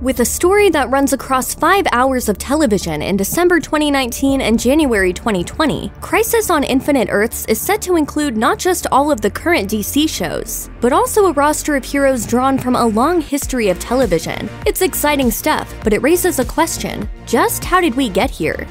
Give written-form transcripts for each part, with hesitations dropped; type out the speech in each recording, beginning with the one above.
With a story that runs across 5 hours of television in December 2019 and January 2020, Crisis on Infinite Earths is set to include not just all of the current DC shows, but also a roster of heroes drawn from a long history of television. It's exciting stuff, but it raises a question: just how did we get here?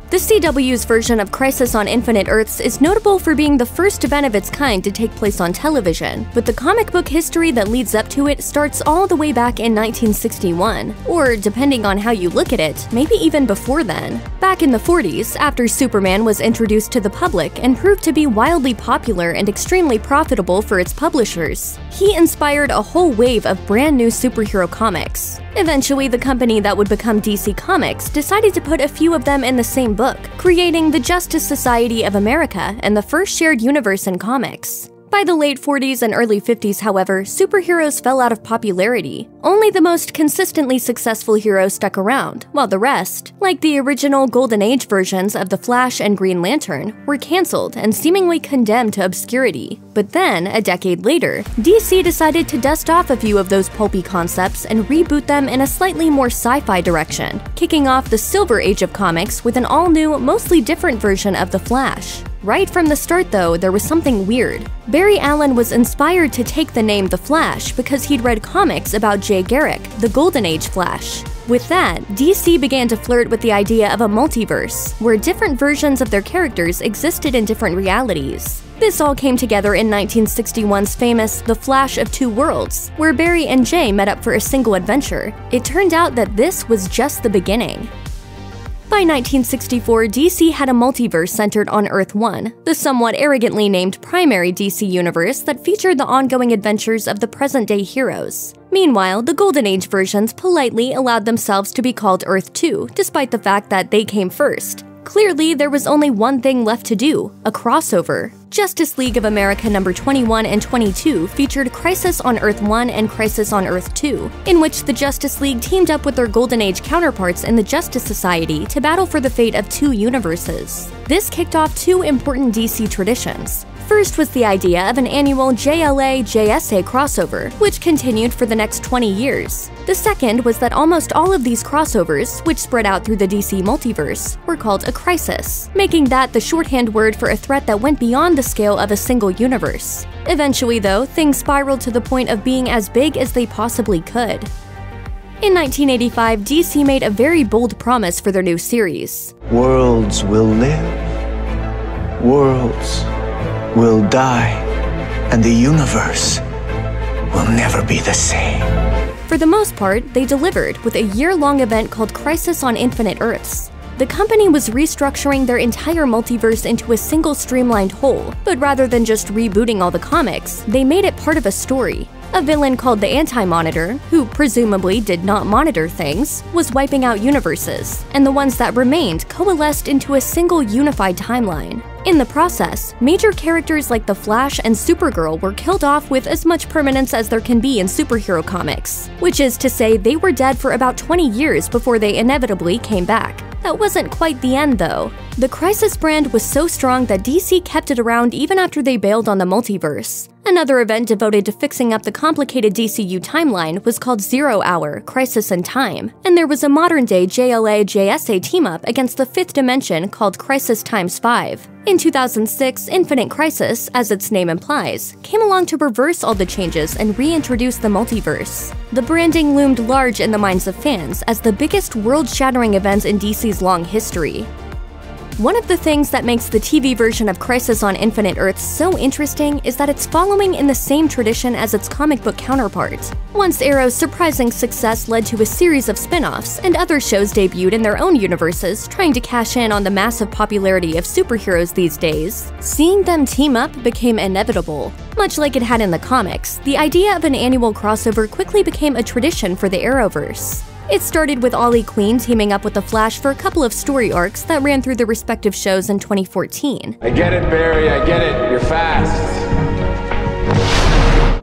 The CW's version of Crisis on Infinite Earths is notable for being the first event of its kind to take place on television, but the comic book history that leads up to it starts all the way back in 1961, or depending on how you look at it, maybe even before then. Back in the 40s, after Superman was introduced to the public and proved to be wildly popular and extremely profitable for its publishers, he inspired a whole wave of brand new superhero comics. Eventually, the company that would become DC Comics decided to put a few of them in the same book, creating the Justice Society of America and the first shared universe in comics. By the late 40s and early 50s, however, superheroes fell out of popularity. Only the most consistently successful heroes stuck around, while the rest, like the original Golden Age versions of The Flash and Green Lantern, were cancelled and seemingly condemned to obscurity. But then, a decade later, DC decided to dust off a few of those pulpy concepts and reboot them in a slightly more sci-fi direction, kicking off the Silver Age of comics with an all-new, mostly different version of The Flash. Right from the start, though, there was something weird. Barry Allen was inspired to take the name The Flash because he'd read comics about Jay Garrick, the Golden Age Flash. With that, DC began to flirt with the idea of a multiverse, where different versions of their characters existed in different realities. This all came together in 1961's famous The Flash of Two Worlds, where Barry and Jay met up for a single adventure. It turned out that this was just the beginning. By 1964, DC had a multiverse centered on Earth 1, the somewhat arrogantly named primary DC universe that featured the ongoing adventures of the present-day heroes. Meanwhile, the Golden Age versions politely allowed themselves to be called Earth 2, despite the fact that they came first. Clearly, there was only one thing left to do: a crossover. Justice League of America number 21 and 22 featured Crisis on Earth 1 and Crisis on Earth 2, in which the Justice League teamed up with their Golden Age counterparts in the Justice Society to battle for the fate of two universes. This kicked off two important DC traditions. First was the idea of an annual JLA-JSA crossover, which continued for the next 20 years. The second was that almost all of these crossovers, which spread out through the DC multiverse, were called a crisis, making that the shorthand word for a threat that went beyond the scale of a single universe. Eventually, though, things spiraled to the point of being as big as they possibly could. In 1985, DC made a very bold promise for their new series. Worlds will live. Worlds will die, and the universe will never be the same. For the most part, they delivered with a year-long event called Crisis on Infinite Earths. The company was restructuring their entire multiverse into a single streamlined whole, but rather than just rebooting all the comics, they made it part of a story. A villain called the Anti-Monitor, who presumably did not monitor things, was wiping out universes, and the ones that remained coalesced into a single unified timeline. In the process, major characters like The Flash and Supergirl were killed off with as much permanence as there can be in superhero comics, which is to say they were dead for about 20 years before they inevitably came back. That wasn't quite the end, though. The Crisis brand was so strong that DC kept it around even after they bailed on the multiverse. Another event devoted to fixing up the complicated DCU timeline was called 0 Hour: Crisis in Time, and there was a modern-day JLA-JSA team-up against the fifth dimension called Crisis x5. In 2006, Infinite Crisis, as its name implies, came along to reverse all the changes and reintroduce the multiverse. The branding loomed large in the minds of fans as the biggest world-shattering event in DC's long history. One of the things that makes the TV version of Crisis on Infinite Earths so interesting is that it's following in the same tradition as its comic book counterpart. Once Arrow's surprising success led to a series of spin-offs, and other shows debuted in their own universes, trying to cash in on the massive popularity of superheroes these days, seeing them team up became inevitable. Much like it had in the comics, the idea of an annual crossover quickly became a tradition for the Arrowverse. It started with Ollie Queen teaming up with The Flash for a couple of story arcs that ran through the respective shows in 2014. I get it, Barry, I get it. You're fast.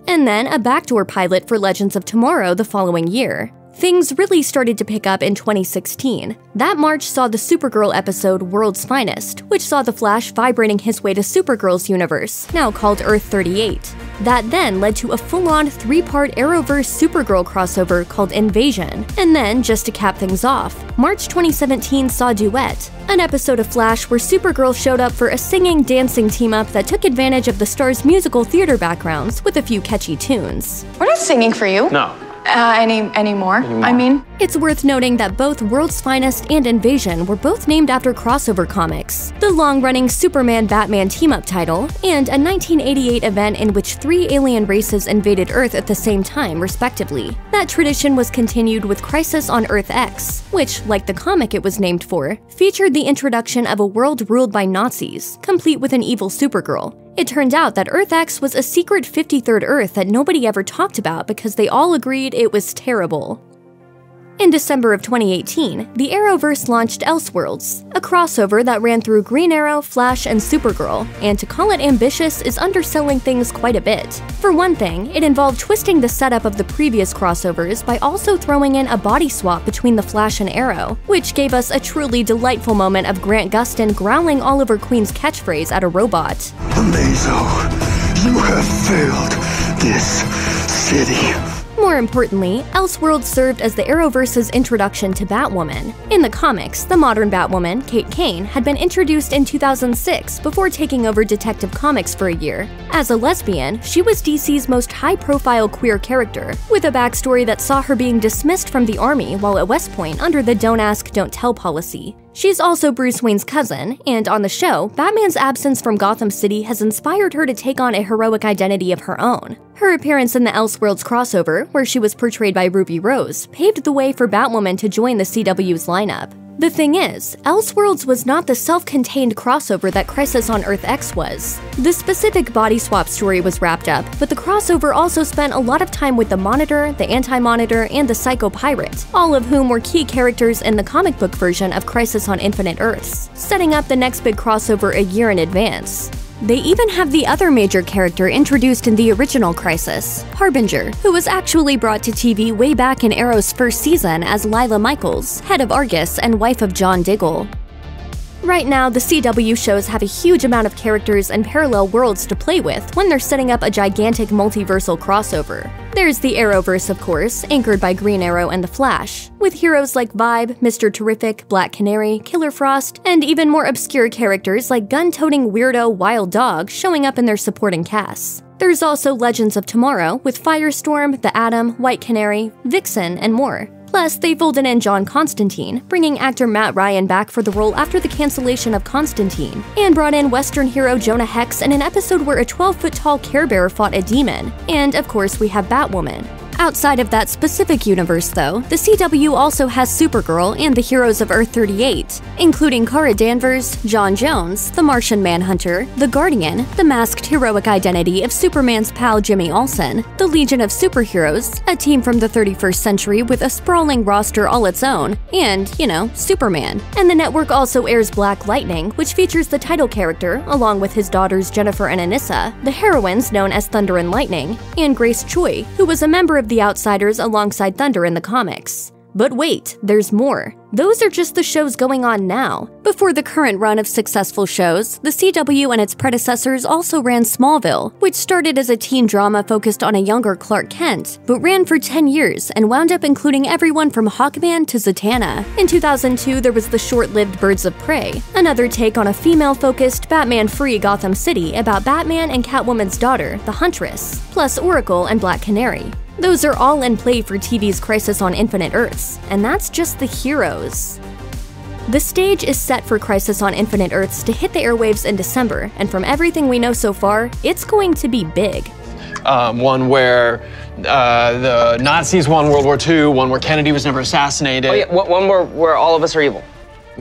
And then a backdoor pilot for Legends of Tomorrow the following year. Things really started to pick up in 2016. That March saw the Supergirl episode World's Finest, which saw The Flash vibrating his way to Supergirl's universe, now called Earth 38. That then led to a full-on 3-part Arrowverse Supergirl crossover called Invasion. And then, just to cap things off, March 2017 saw Duet, an episode of Flash where Supergirl showed up for a singing, dancing team-up that took advantage of the star's musical theater backgrounds with a few catchy tunes. We're not singing for you. No. Anymore, I mean. It's worth noting that both World's Finest and Invasion were both named after crossover comics, the long-running Superman-Batman team-up title, and a 1988 event in which 3 alien races invaded Earth at the same time, respectively. That tradition was continued with Crisis on Earth X, which, like the comic it was named for, featured the introduction of a world ruled by Nazis, complete with an evil Supergirl. It turned out that Earth X was a secret 53rd Earth that nobody ever talked about because they all agreed it was terrible. In December of 2018, the Arrowverse launched Elseworlds, a crossover that ran through Green Arrow, Flash, and Supergirl, and to call it ambitious is underselling things quite a bit. For one thing, it involved twisting the setup of the previous crossovers by also throwing in a body swap between the Flash and Arrow, which gave us a truly delightful moment of Grant Gustin growling Oliver Queen's catchphrase at a robot. Amazo, you have failed this city. More importantly, Elseworlds served as the Arrowverse's introduction to Batwoman. In the comics, the modern Batwoman, Kate Kane, had been introduced in 2006 before taking over Detective Comics for a year. As a lesbian, she was DC's most high-profile queer character, with a backstory that saw her being dismissed from the army while at West Point under the Don't Ask, Don't Tell policy. She's also Bruce Wayne's cousin, and on the show, Batman's absence from Gotham City has inspired her to take on a heroic identity of her own. Her appearance in the Elseworlds crossover, where she was portrayed by Ruby Rose, paved the way for Batwoman to join the CW's lineup. The thing is, Elseworlds was not the self-contained crossover that Crisis on Earth X was. The specific body swap story was wrapped up, but the crossover also spent a lot of time with the Monitor, the Anti-Monitor, and the Psycho Pirate, all of whom were key characters in the comic book version of Crisis on Infinite Earths, setting up the next big crossover a year in advance. They even have the other major character introduced in the original Crisis, Harbinger, who was actually brought to TV way back in Arrow's first season as Lila Michaels, head of Argus and wife of John Diggle. Right now, the CW shows have a huge amount of characters and parallel worlds to play with when they're setting up a gigantic multiversal crossover. There's the Arrowverse, of course, anchored by Green Arrow and The Flash, with heroes like Vibe, Mr. Terrific, Black Canary, Killer Frost, and even more obscure characters like gun-toting weirdo Wild Dog showing up in their supporting casts. There's also Legends of Tomorrow, with Firestorm, The Atom, White Canary, Vixen, and more. Plus, they folded in John Constantine, bringing actor Matt Ryan back for the role after the cancellation of Constantine, and brought in Western hero Jonah Hex in an episode where a 12-foot-tall Care Bear fought a demon. And of course, we have Batwoman. Outside of that specific universe, though, the CW also has Supergirl and the heroes of Earth-38, including Kara Danvers, John Jones, the Martian Manhunter, the Guardian, the masked heroic identity of Superman's pal Jimmy Olsen, the Legion of Superheroes, a team from the 31st century with a sprawling roster all its own, and, you know, Superman. And the network also airs Black Lightning, which features the title character, along with his daughters Jennifer and Anissa, the heroines known as Thunder and Lightning, and Grace Choi, who was a member of the Outsiders alongside Thunder in the comics. But wait, there's more. Those are just the shows going on now. Before the current run of successful shows, the CW and its predecessors also ran Smallville, which started as a teen drama focused on a younger Clark Kent, but ran for 10 years and wound up including everyone from Hawkman to Zatanna. In 2002, there was the short-lived Birds of Prey, another take on a female-focused, Batman-free Gotham City about Batman and Catwoman's daughter, the Huntress, plus Oracle and Black Canary. Those are all in play for TV's Crisis on Infinite Earths, and that's just the heroes. The stage is set for Crisis on Infinite Earths to hit the airwaves in December, and from everything we know so far, it's going to be big. One where the Nazis won World War II, one where Kennedy was never assassinated. Oh yeah, one where all of us are evil.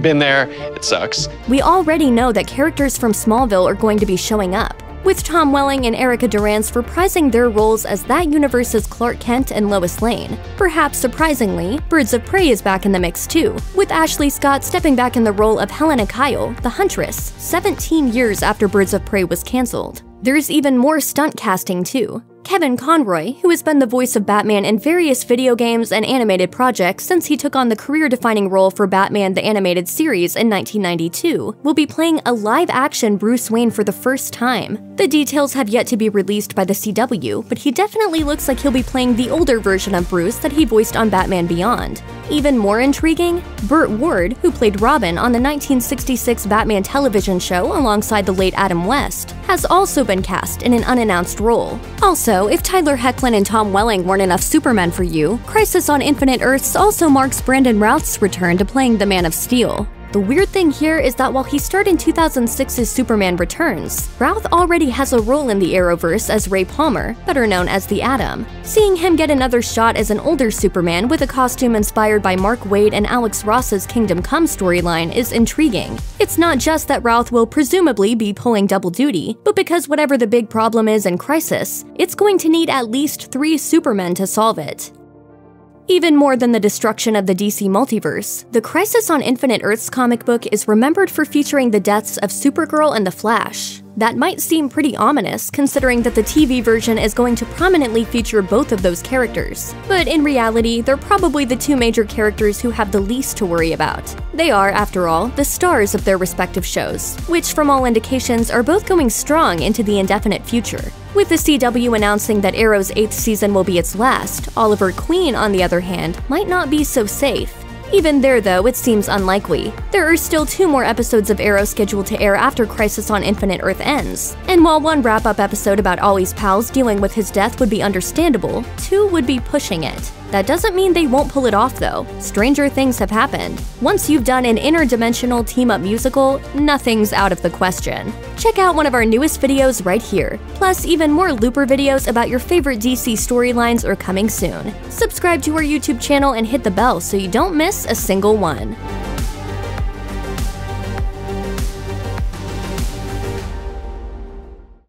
Been there, it sucks. We already know that characters from Smallville are going to be showing up, with Tom Welling and Erica Durance reprising their roles as that universe's Clark Kent and Lois Lane. Perhaps surprisingly, Birds of Prey is back in the mix too, with Ashley Scott stepping back in the role of Helena Kyle, the Huntress, 17 years after Birds of Prey was cancelled. There's even more stunt casting too. Kevin Conroy, who has been the voice of Batman in various video games and animated projects since he took on the career-defining role for Batman the Animated Series in 1992, will be playing a live-action Bruce Wayne for the first time. The details have yet to be released by the CW, but he definitely looks like he'll be playing the older version of Bruce that he voiced on Batman Beyond. Even more intriguing, Burt Ward, who played Robin on the 1966 Batman television show alongside the late Adam West, has also been cast in an unannounced role. Also, if Tyler Hoechlin and Tom Welling weren't enough Supermen for you, Crisis on Infinite Earths also marks Brandon Routh's return to playing the Man of Steel. The weird thing here is that while he starred in 2006's Superman Returns, Routh already has a role in the Arrowverse as Ray Palmer, better known as the Atom. Seeing him get another shot as an older Superman with a costume inspired by Mark Waid and Alex Ross's Kingdom Come storyline is intriguing. It's not just that Routh will presumably be pulling double duty, but because whatever the big problem is in Crisis, it's going to need at least 3 Supermen to solve it. Even more than the destruction of the DC Multiverse, the Crisis on Infinite Earths comic book is remembered for featuring the deaths of Supergirl and the Flash. That might seem pretty ominous, considering that the TV version is going to prominently feature both of those characters. But in reality, they're probably the 2 major characters who have the least to worry about. They are, after all, the stars of their respective shows, which from all indications are both going strong into the indefinite future. With the CW announcing that Arrow's 8th season will be its last, Oliver Queen, on the other hand, might not be so safe. Even there, though, it seems unlikely. There are still 2 more episodes of Arrow scheduled to air after Crisis on Infinite Earth ends. And while one wrap-up episode about Ollie's pals dealing with his death would be understandable, 2 would be pushing it. That doesn't mean they won't pull it off, though. Stranger things have happened. Once you've done an interdimensional team-up musical, nothing's out of the question. Check out one of our newest videos right here. Plus, even more Looper videos about your favorite DC storylines are coming soon. Subscribe to our YouTube channel and hit the bell so you don't miss a single one.